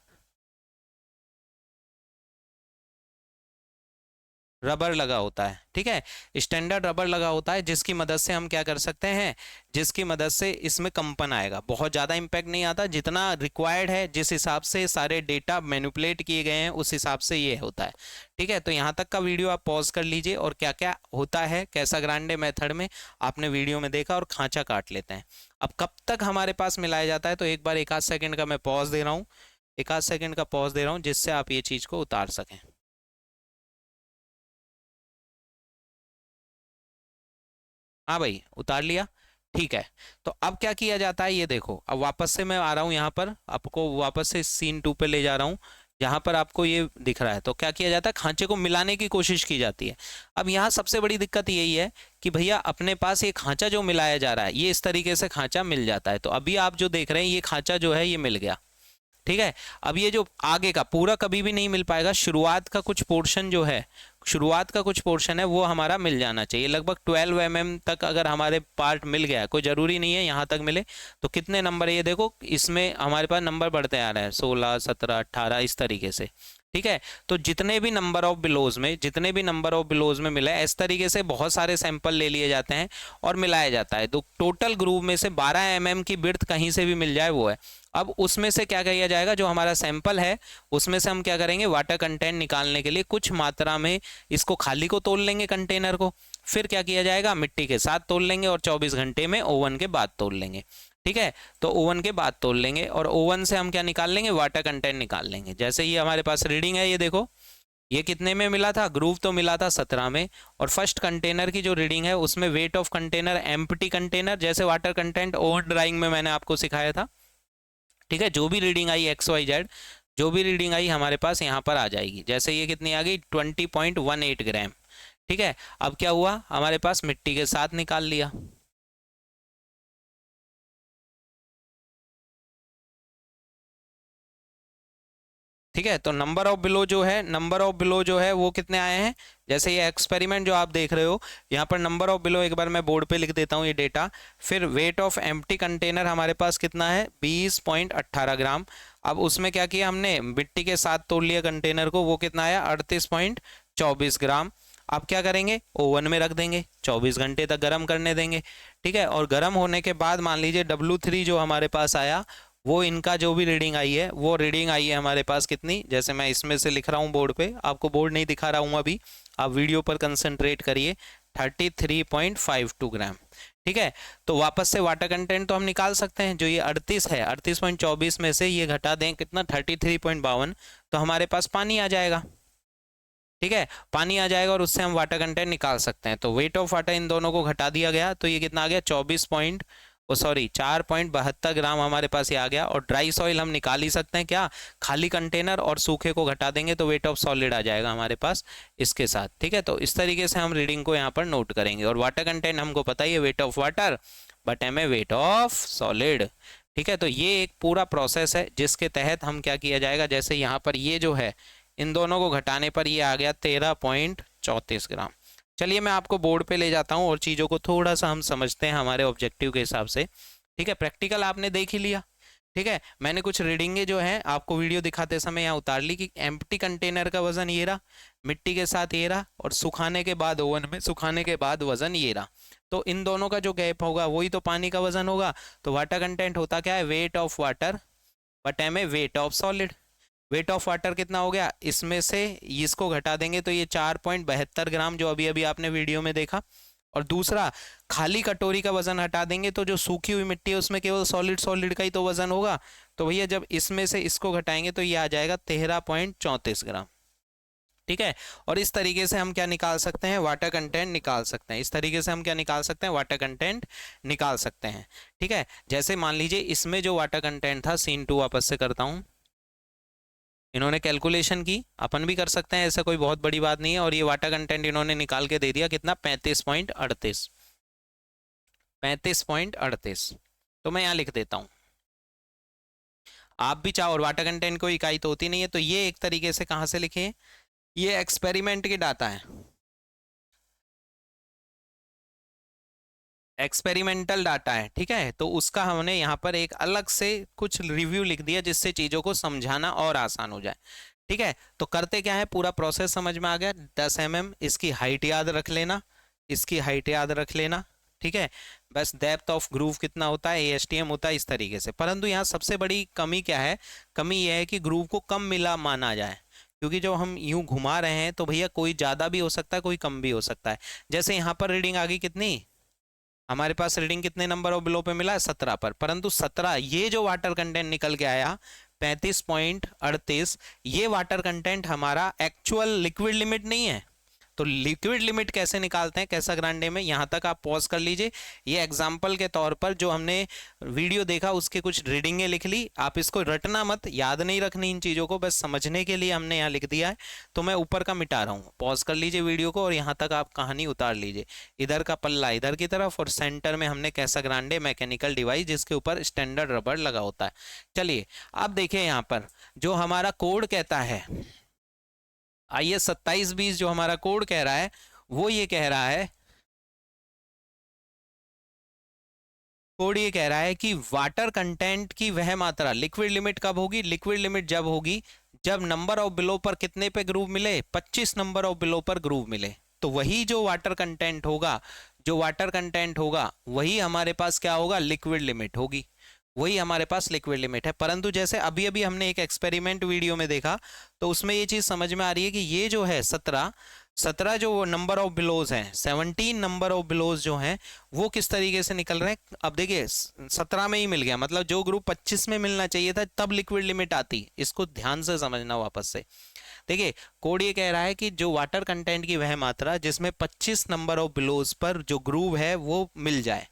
रबर लगा होता है। ठीक है, स्टैंडर्ड रबर लगा होता है, जिसकी मदद से हम क्या कर सकते हैं, जिसकी मदद से इसमें कंपन आएगा। बहुत ज़्यादा इम्पैक्ट नहीं आता, जितना रिक्वायर्ड है, जिस हिसाब से सारे डेटा मैनिपुलेट किए गए हैं उस हिसाब से ये होता है। ठीक है, तो यहाँ तक का वीडियो आप पॉज कर लीजिए, और क्या क्या होता है कैसा ग्रांडे मेथड में आपने वीडियो में देखा, और खांचा काट लेते हैं। अब कब तक हमारे पास मिलाया जाता है, तो एक बार 1 आध सेकंड का मैं पॉज दे रहा हूँ, 1 आध सेकंड का पॉज दे रहा हूँ, जिससे आप ये चीज़ को उतार सकें। हाँ भाई, उतार लिया। ठीक है, तो अब क्या किया जाता है, ये देखो, अब वापस से मैं आ रहा हूँ यहाँ पर, आपको वापस से सीन 2 पे ले जा रहा हूँ, जहाँ पर आपको ये दिख रहा है। तो क्या किया जाता है, खांचे को मिलाने की कोशिश की जाती है। अब यहाँ सबसे बड़ी दिक्कत यही है कि भैया अपने पास ये खांचा जो मिलाया जा रहा है, ये इस तरीके से खांचा मिल जाता है। तो अभी आप जो देख रहे हैं ये खांचा जो है ये मिल गया। ठीक है। अब ये जो आगे का पूरा कभी भी नहीं मिल पाएगा, शुरुआत का कुछ पोर्शन जो है, शुरुआत का कुछ पोर्शन है वो हमारा मिल जाना चाहिए। लगभग 12 mm तक अगर हमारे पार्ट मिल गया, कोई ज़रूरी नहीं है यहाँ तक मिले। तो कितने नंबर है ये देखो, इसमें हमारे पास नंबर बढ़ते आ रहे हैं 16, 17, 18 इस तरीके से। ठीक है, तो जितने भी नंबर ऑफ बिलोज में, जितने भी नंबर ऑफ बिलोज में मिला है, इस तरीके से बहुत सारे सैंपल ले लिए जाते हैं और मिलाया जाता है। तो टोटल ग्रूव में से 12 mm की विड्थ कहीं से भी मिल जाए वो है। अब उसमें से क्या किया जाएगा, जो हमारा सैंपल है उसमें से हम क्या करेंगे, वाटर कंटेंट निकालने के लिए कुछ मात्रा में इसको खाली को तोल लेंगे कंटेनर को, फिर क्या किया जाएगा, मिट्टी के साथ तोल लेंगे और 24 घंटे में ओवन के बाद तोल लेंगे। ठीक है, तो ओवन के बाद तोल लेंगे और ओवन से हम क्या निकाल लेंगे, वाटर कंटेंट निकाल लेंगे। जैसे ये हमारे पास रीडिंग है, ये देखो ये कितने में मिला था, ग्रूव तो मिला था 17 में, और फर्स्ट कंटेनर की जो रीडिंग है उसमें weight of container, empty container, जैसे वाटर कंटेंट ओवन ड्राइंग में मैंने आपको सिखाया था। ठीक है, जो भी रीडिंग आई XYZ, जो भी रीडिंग आई हमारे पास यहाँ पर आ जाएगी। जैसे ये कितनी आ गई, 20.18 ग्राम। ठीक है, अब क्या हुआ, हमारे पास मिट्टी के साथ निकाल लिया। ठीक है, तो नंबर ऑफ बिलो जो है, नंबर ऑफ बिलो जो है वो कितने आए हैं, जैसे ये एक्सपेरिमेंट जो आप देख रहे हो यहाँ पर नंबर ऑफ बिलो, एक बार मैं बोर्ड पे लिख देता हूँ ये डेटा। फिर वेट ऑफ एम्प्टी कंटेनर हमारे पास कितना है, 20.18 ग्राम। अब उसमें क्या किया हमने, मिट्टी के साथ तोड़ लिया कंटेनर को, वो कितना आया, 38.24 ग्राम। आप क्या करेंगे, ओवन में रख देंगे, 24 घंटे तक गर्म करने देंगे। ठीक है, और गर्म होने के बाद मान लीजिए W3 जो हमारे पास आया, वो इनका जो भी रीडिंग आई है, वो रीडिंग आई है हमारे पास कितनी, जैसे मैं इसमें से लिख रहा हूँ बोर्ड पे, आपको बोर्ड नहीं दिखा रहा हूँ अभी, आप वीडियो पर कंसंट्रेट करिए, 33.52 ग्राम। ठीक है, तो वापस से वाटर कंटेंट तो हम निकाल सकते हैं, जो ये 38 है, 38.24 में से ये घटा दें कितना, 33.52, तो हमारे पास पानी आ जाएगा। ठीक है, पानी आ जाएगा और उससे हम वाटर कंटेंट निकाल सकते हैं। तो वेट ऑफ वाटर इन दोनों को घटा दिया गया, तो ये कितना आ गया, 4.72 ग्राम हमारे पास ये आ गया। और ड्राई सॉइल हम निकाल ही सकते हैं क्या, खाली कंटेनर और सूखे को घटा देंगे तो वेट ऑफ सॉलिड आ जाएगा हमारे पास इसके साथ। ठीक है, तो इस तरीके से हम रीडिंग को यहाँ पर नोट करेंगे। और वाटर कंटेंट हमको पता ही है, weight of water but M A weight of solid. ठीक है, तो ये एक पूरा प्रोसेस है जिसके तहत हम क्या किया जाएगा, जैसे यहाँ पर ये जो है, इन दोनों को घटाने पर ये आ गया 13.34 ग्राम। चलिए मैं आपको बोर्ड पे ले जाता हूँ और चीज़ों को थोड़ा सा हम समझते हैं हमारे ऑब्जेक्टिव के हिसाब से। ठीक है, प्रैक्टिकल आपने देख ही लिया। ठीक है, मैंने कुछ रीडिंगें जो हैं आपको वीडियो दिखाते समय यहाँ उतार ली कि एम्प्टी कंटेनर का वजन ये रहा, मिट्टी के साथ ये रहा, और सुखाने के बाद ओवन में सुखाने के बाद वजन ये रहा। तो इन दोनों का जो गैप होगा वही तो पानी का वजन होगा। तो वाटर कंटेंट होता क्या है, weight of water but M A weight of solid. Weight of water कितना हो गया, इसमें से इसको घटा देंगे तो ये 4.72 ग्राम, जो अभी अभी आपने वीडियो में देखा। और दूसरा, खाली कटोरी का वजन हटा देंगे तो जो सूखी हुई मिट्टी है उसमें केवल सॉलिड सॉलिड का ही तो वजन होगा। तो भैया जब इसमें से इसको घटाएंगे तो ये आ जाएगा 13.34 ग्राम। ठीक है, और इस तरीके से हम क्या निकाल सकते हैं, वाटर कंटेंट निकाल सकते हैं। इस तरीके से हम क्या निकाल सकते हैं, वाटर कंटेंट निकाल सकते हैं। ठीक है, जैसे मान लीजिए इसमें जो वाटर कंटेंट था, सीन 2 वापस से करता हूँ, इन्होंने कैलकुलेशन की, अपन भी कर सकते हैं, ऐसा कोई बहुत बड़ी बात नहीं है। और ये वाटर कंटेंट इन्होंने निकाल के दे दिया कितना, 35.38। तो मैं यहाँ लिख देता हूँ, आप भी चाहो, और वाटर कंटेंट को इकाई तो होती नहीं है, तो ये एक तरीके से कहाँ से लिखे, ये एक्सपेरिमेंट के डाटा है, एक्सपेरिमेंटल डाटा है। ठीक है, तो उसका हमने यहाँ पर एक अलग से कुछ रिव्यू लिख दिया जिससे चीज़ों को समझाना और आसान हो जाए। ठीक है, तो करते क्या है, पूरा प्रोसेस समझ में आ गया। 10 mm, इसकी हाइट याद रख लेना, इसकी हाइट याद रख लेना। ठीक है, बस डेप्थ ऑफ ग्रूव कितना होता है, ASTM होता है, इस तरीके से। परंतु यहाँ सबसे बड़ी कमी क्या है, कमी यह है कि ग्रूव को कम मिला माना जाए, क्योंकि जो हम यूं घुमा रहे हैं तो भैया कोई ज़्यादा भी हो सकता है, कोई कम भी हो सकता है। जैसे यहाँ पर रीडिंग आ गई कितनी, हमारे पास रीडिंग कितने नंबर ऑफ बिलो पे मिला है, 17 पर, परंतु 17, ये जो वाटर कंटेंट निकल के आया 35.38, ये वाटर कंटेंट हमारा एक्चुअल लिक्विड लिमिट नहीं है। तो लिक्विड लिमिट कैसे निकालते हैं कैसाग्रांडे में, यहां तक आप पॉज कर लीजिए। ये एग्जाम्पल के तौर पर जो हमने वीडियो देखा उसके कुछ रीडिंगें लिख ली, आप इसको रटना मत, याद नहीं रखनी इन चीजों को, बस समझने के लिए हमने यहाँ लिख दिया है। तो मैं ऊपर का मिटा रहा हूँ, पॉज कर लीजिए वीडियो को और यहाँ तक आप कहानी उतार लीजिए। इधर का पल्ला इधर की तरफ और सेंटर में हमने कैसाग्रांडे मैकेनिकल डिवाइस जिसके ऊपर स्टैंडर्ड रबर लगा होता है। चलिए अब देखिए यहाँ पर जो हमारा कोड कहता है, IS 2720 जो हमारा कोड कह रहा है वो ये कह रहा है, कोड ये कह रहा है कि वाटर कंटेंट की वह मात्रा, लिक्विड लिमिट कब होगी, लिक्विड लिमिट जब होगी जब नंबर ऑफ बिलो पर कितने पे ग्रूव मिले, 25 नंबर ऑफ बिलो पर ग्रूव मिले। तो वही जो वाटर कंटेंट होगा, जो वाटर कंटेंट होगा वही हमारे पास क्या होगा, लिक्विड लिमिट होगी, वही हमारे पास लिक्विड लिमिट है। परंतु जैसे अभी अभी हमने एक एक्सपेरिमेंट वीडियो में देखा तो उसमें ये चीज समझ में आ रही है कि ये जो है 17 जो नंबर ऑफ बिलोज हैं, 17 नंबर ऑफ बिलोज जो हैं वो किस तरीके से निकल रहे हैं। अब देखिए 17 में ही मिल गया, मतलब जो ग्रुप 25 में मिलना चाहिए था तब लिक्विड लिमिट आती, इसको ध्यान से समझना वापस से। देखिए कोड ये कह रहा है कि जो वाटर कंटेंट की वह मात्रा जिसमें 25 नंबर ऑफ बिलोज पर जो ग्रूव है वो मिल जाए,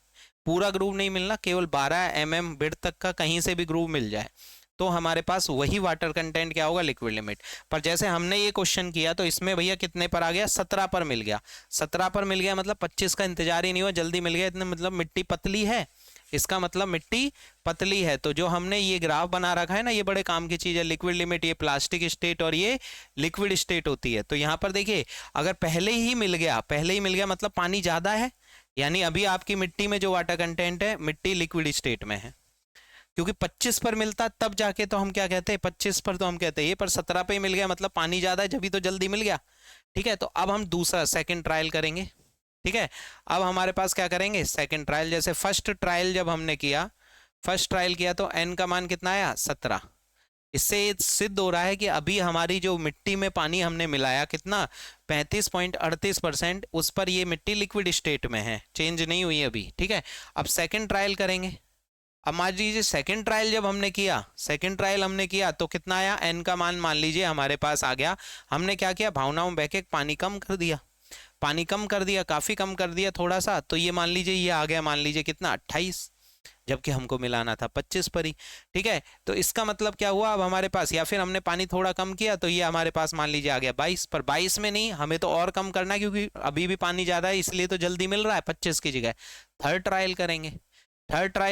पूरा ग्रूव नहीं मिलना, केवल 12 mm विड्थ तक का कहीं से भी ग्रूव मिल जाए, तो हमारे पास वही वाटर कंटेंट क्या होगा, लिक्विड लिमिट। पर जैसे हमने ये क्वेश्चन किया तो इसमें भैया कितने पर आ गया, 17 पर मिल गया। 17 पर मिल गया मतलब 25 का इंतजार ही नहीं हुआ, जल्दी मिल गया, इतने मतलब मिट्टी पतली है, इसका मतलब मिट्टी पतली है। तो जो हमने ये ग्राफ बना रखा है ना, ये बड़े काम की चीज है, लिक्विड लिमिट, ये प्लास्टिक स्टेट और ये लिक्विड स्टेट होती है। तो यहाँ पर देखिए अगर पहले ही मिल गया मतलब पानी ज्यादा है, यानी अभी आपकी मिट्टी में जो वाटर कंटेंट है मिट्टी लिक्विड स्टेट में है, क्योंकि 25 पर मिलता तब जाके तो हम क्या कहते हैं, 25 पर तो हम कहते हैं ये, पर 17 पे ही मिल गया मतलब पानी ज्यादा है, जब तो जल्दी मिल गया। ठीक है, तो अब हम दूसरा सेकंड ट्रायल करेंगे। ठीक है, अब हमारे पास क्या करेंगे, सेकंड ट्रायल। जैसे फर्स्ट ट्रायल जब हमने किया, फर्स्ट ट्रायल किया तो n का मान कितना आया, 17। इससे सिद्ध हो रहा है कि अभी हमारी जो मिट्टी में पानी हमने मिलाया कितना, 35.38%, उस पर ये मिट्टी लिक्विड स्टेट में है, चेंज नहीं हुई अभी। ठीक है, अब सेकंड ट्रायल करेंगे। अब मान लीजिए सेकंड ट्रायल जब हमने किया तो कितना आया, n का मान लीजिए हमारे पास आ गया। हमने क्या किया, भावनाओं बह के पानी कम कर दिया, काफी कम कर दिया थोड़ा सा, तो ये मान लीजिए ये आ गया, मान लीजिए कितना, 28, जबकि हमको मिलाना था 25 पर ही। ठीक है, तो इसका मतलब क्या हुआ, अब हमारे पास, या फिर हमने पानी थोड़ा कम किया तो ये हमारे पास मान लीजिए आ गया 22 पर, 22 में नहीं, हमें तो और कम करना है क्योंकि अभी भी पानी ज्यादा है, इसलिए तो जल्दी मिल रहा है 25 की जगह। थर्ड ट्रायल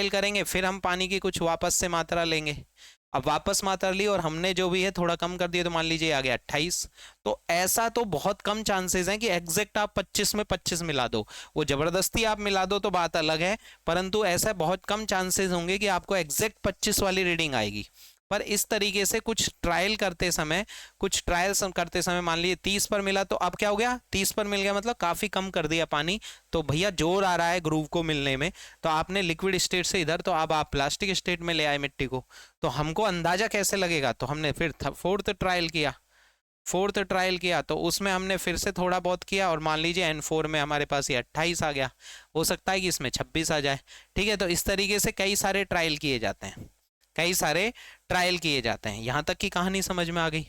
करेंगे, फिर हम पानी की कुछ वापस से मात्रा लेंगे। अब वापस मात्रा ली और हमने जो भी है थोड़ा कम कर दिया, तो मान लीजिए आ गया 28। तो ऐसा तो बहुत कम चांसेस हैं कि एग्जैक्ट आप 25 में 25 मिला दो, वो जबरदस्ती आप मिला दो तो बात अलग है, परंतु ऐसा बहुत कम चांसेस होंगे कि आपको एग्जैक्ट 25 वाली रीडिंग आएगी। पर इस तरीके से कुछ ट्रायल्स करते समय मान लीजिए 30 पर मिला, तो अब क्या हो गया, 30 पर मिल गया मतलब काफी कम कर दिया पानी, तो भैया जोर आ रहा है ग्रूव को मिलने में, तो आपने लिक्विड स्टेट से इधर, तो अब आप प्लास्टिक स्टेट में ले आए मिट्टी को, तो हमको अंदाजा कैसे लगेगा, तो हमने फिर फोर्थ ट्रायल किया तो उसमें हमने फिर से थोड़ा बहुत किया और मान लीजिए N4 में हमारे पास ये 28 आ गया, हो सकता है कि इसमें 26 आ जाए। ठीक है, तो इस तरीके से कई सारे ट्रायल किए जाते हैं, यहां तक की कहानी समझ में आ गई।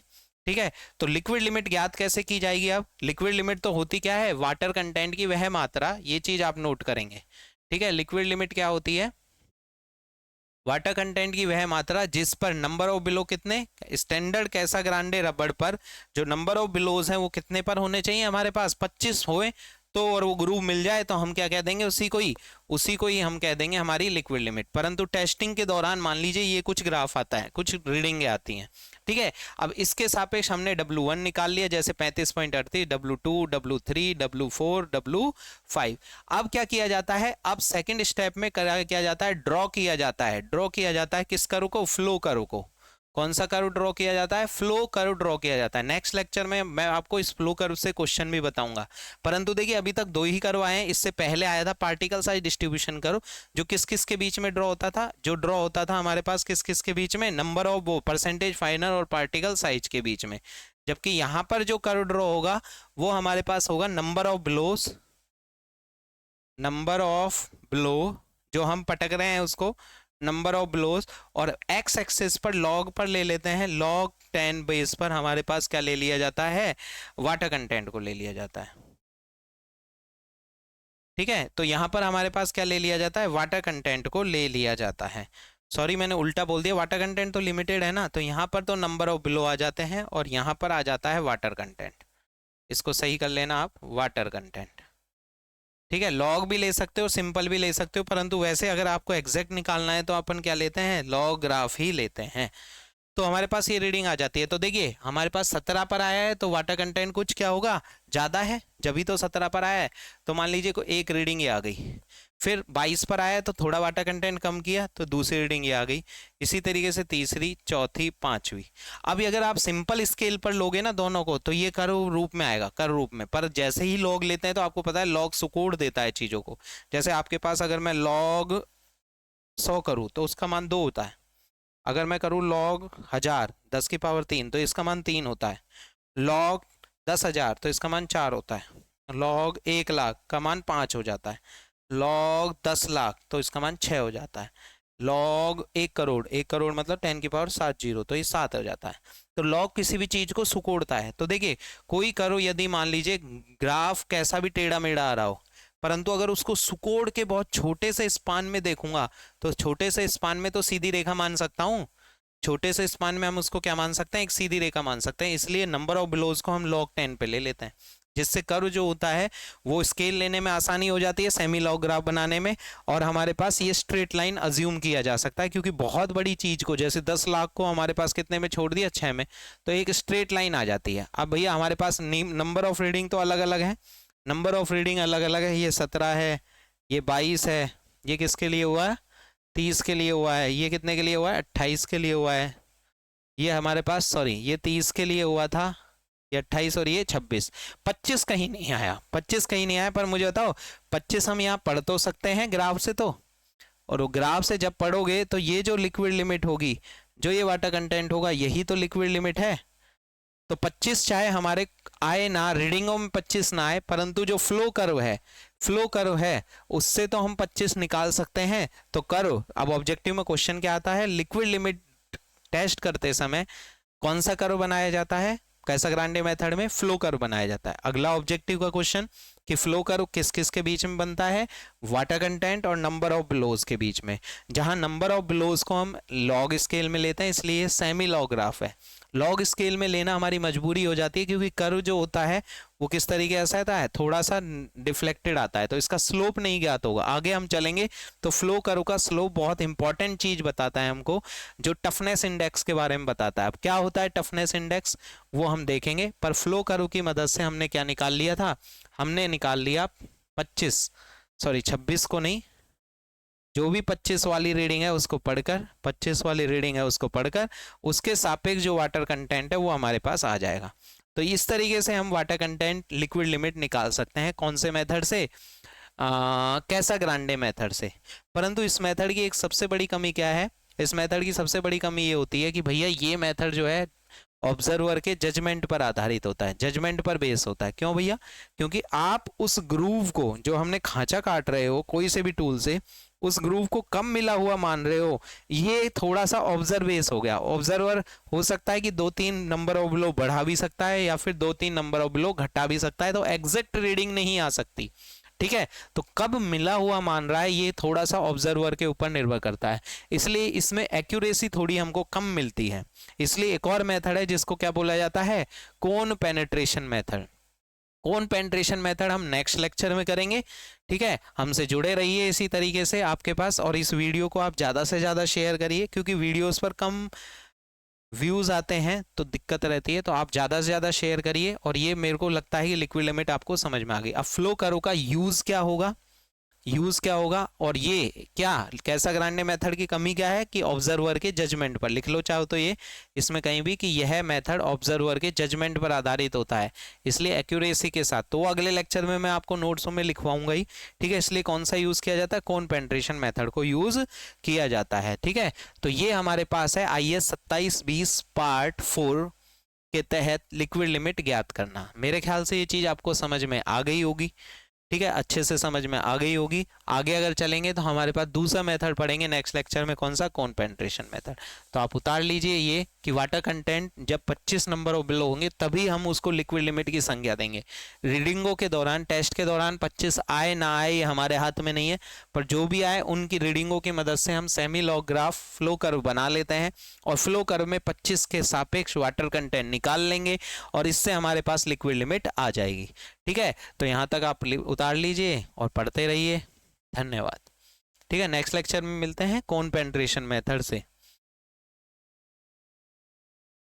ठीक है, तो लिक्विड लिमिट ज्ञात कैसे की जाएगी, अब लिक्विड लिमिट तो होती क्या है, वाटर कंटेंट की वह मात्रा, ये चीज आप नोट करेंगे। ठीक है, लिक्विड लिमिट क्या होती है, वाटर कंटेंट की वह मात्रा जिस पर नंबर ऑफ बिलो कितने, स्टैंडर्ड कैसाग्रांडे रबड़ पर जो नंबर ऑफ बिलोज हैं वो कितने पर होने चाहिए, हमारे पास 25 होए तो, और वो ग्रूव मिल जाए तो हम क्या कह देंगे, उसी को ही हम कह देंगे हमारी लिक्विड लिमिट। परंतु टेस्टिंग के दौरान मान लीजिए ये कुछ ग्राफ आता है, कुछ रीडिंगें आती हैं। ठीक है, अब इसके सापेक्ष हमने W1 निकाल लिया, जैसे 35.38, W2, W3, W4, W5। अब क्या किया जाता है, अब सेकंड स्टेप में किया जाता है, ड्रॉ किया जाता है किस कर्व को, फ्लो कर्व को। कौन सा कर्व ड्रॉ किया जाता है, फ्लो कर्व ड्रॉ किया जाता है। नेक्स्ट लेक्चर में मैं आपको इस फ्लो कर्व से क्वेश्चन भी बताऊंगा, परंतु देखिए अभी तक 2 ही कर्व आए हैं। इससे पहले आया था पार्टिकल साइज डिस्ट्रीब्यूशन कर्व, जो किस किस के बीच में ड्रॉ होता था, हमारे पास किस किस के बीच में, नंबर ऑफ परसेंटेज फाइनल और पार्टिकल साइज के बीच में। जबकि यहां पर जो कर्व ड्रॉ होगा वो हमारे पास होगा नंबर ऑफ बिलो जो हम पटक रहे हैं उसको, नंबर ऑफ ब्लोज, और एक्स एक्सिस पर लॉग पर ले लेते हैं, log 10 बेस पर हमारे पास क्या ले लिया जाता है, वाटर कंटेंट को ले लिया जाता है। ठीक है, तो यहां पर हमारे पास क्या ले लिया जाता है, वाटर कंटेंट को ले लिया जाता है। सॉरी मैंने उल्टा बोल दिया, वाटर कंटेंट तो लिमिटेड है ना, तो यहाँ पर तो नंबर ऑफ बिलो आ जाते हैं और यहाँ पर आ जाता है वाटर कंटेंट। इसको सही कर लेना आप, वाटर कंटेंट। ठीक है, लॉग भी ले सकते हो, सिंपल भी ले सकते हो, परंतु वैसे अगर आपको एग्जैक्ट निकालना है तो अपन क्या लेते हैं, लॉग ग्राफ ही लेते हैं। तो हमारे पास ये रीडिंग आ जाती है। तो देखिए हमारे पास 17 पर आया है, तो वाटर कंटेंट कुछ क्या होगा, ज़्यादा है, जब भी तो 17 पर आया है। तो मान लीजिए को एक रीडिंग ये आ गई। फिर 22 पर आया तो थोड़ा वाटर कंटेंट कम किया, तो दूसरी रीडिंग ये आ गई। इसी तरीके से तीसरी, चौथी, पांचवी। अभी अगर आप सिंपल स्केल पर लोगे ना दोनों को, तो ये कर्व रूप में आएगा, कर्व रूप में। पर जैसे ही लॉग लेते हैं तो आपको पता है लॉग सुकोड़ देता है चीज़ों को। जैसे आपके पास अगर मैं लॉग 100 करूँ तो उसका मान 2 होता है। अगर मैं करूँ लॉग 1000 10 की पावर 3 तो इसका मान 3 होता है। लॉग 10,000 तो इसका मान 4 होता है। लॉग 1,00,000 का मान 5 हो जाता है। लॉग 10 लाख तो इसका मान 6 हो जाता है। लॉग 1 करोड़, 1 करोड़ मतलब 10 की पावर 7 जीरो, तो ये 7 हो जाता है। तो लॉग किसी भी चीज को सुकोड़ता है। तो देखिए कोई करो, यदि मान लीजिए ग्राफ कैसा भी टेढ़ा मेढ़ा आ रहा हो, परंतु अगर उसको सुकोड़ के बहुत छोटे से स्पान में देखूंगा, तो छोटे से स्पान में तो सीधी रेखा मान सकता हूँ। छोटे से स्पान में हम उसको क्या मान सकते हैं, एक सीधी रेखा मान सकते हैं। इसलिए नंबर ऑफ बिलोज को हम log 10 पे ले लेते हैं, जिससे कर्व जो होता है वो स्केल लेने में आसानी हो जाती है, सेमी लॉग ग्राफ बनाने में। और हमारे पास ये स्ट्रेट लाइन अज्यूम किया जा सकता है, क्योंकि बहुत बड़ी चीज को, जैसे 10 लाख को हमारे पास कितने में छोड़ दिया, 6 में, तो एक स्ट्रेट लाइन आ जाती है। अब भैया हमारे पास नंबर ऑफ रीडिंग तो अलग अलग है, नंबर ऑफ रीडिंग अलग अलग है। ये 17 है, ये 22 है, ये किसके लिए हुआ है, 30 के लिए हुआ है, ये कितने के लिए हुआ है, 28 के लिए हुआ है। ये हमारे पास, सॉरी, ये 30 के लिए हुआ था, ये 28, और ये 26। 25 कहीं नहीं आया, 25 कहीं नहीं आया। पर मुझे बताओ 25 हम यहाँ पढ़ तो सकते हैं ग्राफ से, तो और वो ग्राफ से जब पढ़ोगे तो ये जो लिक्विड लिमिट होगी, जो ये वाटर कंटेंट होगा, यही तो लिक्विड लिमिट है। तो 25 चाहे हमारे आए ना, रीडिंगों में 25 ना आए, परंतु जो फ्लो कर्व है, फ्लो कर्व है, उससे तो हम 25 निकाल सकते हैं। तो कर्व, अब ऑब्जेक्टिव में क्वेश्चन क्या आता है, लिक्विड लिमिट टेस्ट करते समय कौन सा कर्व बनाया जाता है, कैसाग्रांडे मेथड में फ्लो कर्व बनाया जाता है। अगला ऑब्जेक्टिव का क्वेश्चन कि फ्लो कर्व किस किस के बीच में बनता है, वाटर कंटेंट और नंबर ऑफ बिलोज के बीच में। जहां नंबर ऑफ बिलोज को हम लॉग स्केल में लेते हैं, इसलिए सेमी लॉग ग्राफ है। लॉग स्केल में लेना हमारी मजबूरी हो जाती है, क्योंकि कर्व जो होता है वो किस तरीके से आता है, थोड़ा सा डिफ्लेक्टेड आता है, तो इसका स्लोप नहीं ज्ञात होगा। आगे हम चलेंगे तो फ्लो कर्व का स्लोप बहुत इंपॉर्टेंट चीज बताता है हमको, जो टफनेस इंडेक्स के बारे में बताता है। अब क्या होता है टफनेस इंडेक्स, वो हम देखेंगे। पर फ्लो कर्व की मदद से हमने क्या निकाल लिया था, हमने निकाल लिया 25, सॉरी 26 को नहीं, जो भी 25 वाली रीडिंग है उसको पढ़कर, 25 वाली रीडिंग है उसको पढ़कर, उसके सापेक्ष जो वाटर कंटेंट है वो हमारे पास आ जाएगा। तो इस तरीके से हम वाटर कंटेंट लिक्विड लिमिट निकाल सकते हैं। कौन से मेथड से, कैसाग्रांडे मेथड से। परंतु इस मेथड की एक सबसे बड़ी कमी क्या है, इस मेथड की सबसे बड़ी कमी ये होती है कि भैया ये मेथड जो है ऑब्जर्वर के जजमेंट पर आधारित होता है, जजमेंट पर बेस होता है। क्यों भैया, क्योंकि आप उस ग्रूव को, जो हमने खांचा काट रहे हो कोई से भी टूल से, उस ग्रूव को कम मिला हुआ मान रहे हो, ये थोड़ा सा ऑब्जर्व बेस हो गया। ऑब्जर्वर हो सकता है कि 2-3 नंबर ऑफ बिलो बढ़ा भी सकता है, या फिर 2-3 नंबर ऑफ बिलो घटा भी सकता है, तो एग्जैक्ट रीडिंग नहीं आ सकती। ठीक है, तो कब मिला हुआ मान रहा है ये थोड़ा सा ऑब्जर्वर के ऊपर निर्भर करता है, इसलिए इसमें एक्यूरेसी थोड़ी हमको कम मिलती है। इसलिए एक और मेथड है जिसको क्या बोला जाता है, कोन पेनेट्रेशन मेथड। कोन पेनेट्रेशन मेथड हम नेक्स्ट लेक्चर में करेंगे। ठीक है, हमसे जुड़े रहिए इसी तरीके से आपके पास, और इस वीडियो को आप ज़्यादा से ज़्यादा शेयर करिए, क्योंकि वीडियोस पर कम व्यूज आते हैं तो दिक्कत रहती है। तो आप ज़्यादा से ज़्यादा शेयर करिए, और ये मेरे को लगता है कि लिक्विड लिमिट आपको समझ में आ गई। अब फ्लो कर्व का यूज़ क्या होगा, यूज क्या होगा, और ये क्या कैसाग्रांडे मेथड की कमी क्या है कि ऑब्जर्वर के जजमेंट पर, लिख लो चाहो तो ये इसमें कहीं भी कि यह मेथड ऑब्जर्वर के जजमेंट पर आधारित होता है, इसलिए एक्यूरेसी के साथ। तो अगले लेक्चर में मैं आपको नोट्सों में लिखवाऊंगा ही। ठीक है, इसलिए कौन सा यूज किया जाता है, कोन पेनेट्रेशन मेथड को यूज किया जाता है। ठीक है, तो ये हमारे पास है IS 2720 पार्ट 4 के तहत लिक्विड लिमिट ज्ञात करना। मेरे ख्याल से ये चीज आपको समझ में आ गई होगी। ठीक है, अच्छे से समझ में आ गई होगी। आगे अगर चलेंगे तो हमारे पास दूसरा मेथड पढ़ेंगे नेक्स्ट लेक्चर में, कौन सा, कोन पेनिट्रेशन मेथड। तो आप उतार लीजिए ये कि वाटर कंटेंट जब 25 नंबर और बिलो होंगे तभी हम उसको लिक्विड लिमिट की संज्ञा देंगे। रीडिंगों के दौरान, टेस्ट के दौरान 25 आए ना आए ये हमारे हाथ में नहीं है, पर जो भी आए उनकी रीडिंगों की मदद से हम semi log graph flow curve बना लेते हैं और फ्लो कर्व में 25 के सापेक्ष वाटर कंटेंट निकाल लेंगे और इससे हमारे पास लिक्विड लिमिट आ जाएगी। ठीक है, तो यहाँ तक आप उतार लीजिए और पढ़ते रहिए। धन्यवाद। ठीक है, नेक्स्ट लेक्चर में मिलते हैं कोन पेनिट्रेशन मेथड से।